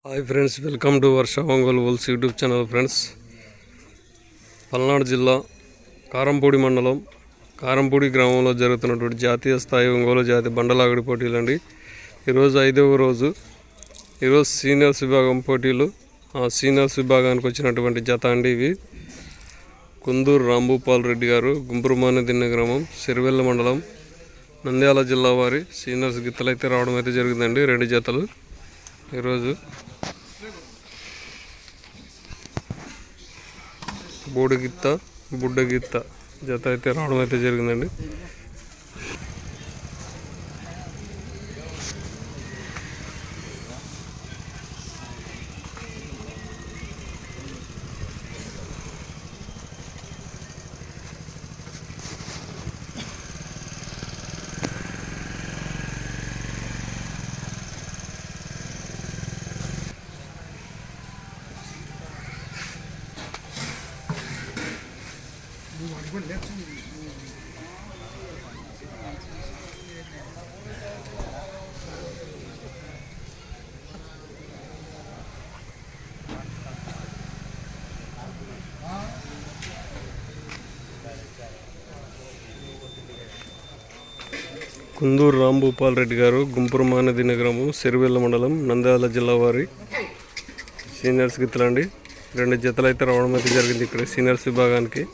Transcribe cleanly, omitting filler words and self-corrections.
Hi friends, welcome to Varsha Ongole volts YouTube channel. Friends, Palnadu జిల్లా కారంపూడి మండలం కారంపూడి గ్రామంలో జరుగుతున్నటువంటి జాతీయ స్థాయి ఒంగోలు జాతి బండలాగడి పోటీలు అండి. ఈరోజు 5వ రోజు. ఈరోజు సీనియర్స్ విభాగం పోటీలు. సీనియర్స్ విభాగానికి వచ్చినటువంటి జత అండి ఇవి. కుందూరు రాంభూపాల్ రెడ్డి గారు, గుంపురుమానదిన్నె గ్రామం, సిరివెల్ల మండలం, నంద్యాల జిల్లా వారి సీనియర్స్ గిత్తలు అయితే రావడం అయితే జరిగిందండి. 2 జతలు ఈరోజు. బోడిగిత్త, బుడ్డగిత్త జత అయితే రావడం అయితే జరిగిందండి. కుందూరు రాంభూపాల్ రెడ్డి గారు, గుంపురుమానదిన్నె గ్రామం, సిరివెల్ల మండలం, నంద్యాల జిల్లా వారి సీనియర్స్ గిత్తలండి. 2 జతలు అయితే రావడం అయితే జరిగింది ఇక్కడ సీనియర్స్ విభాగానికి.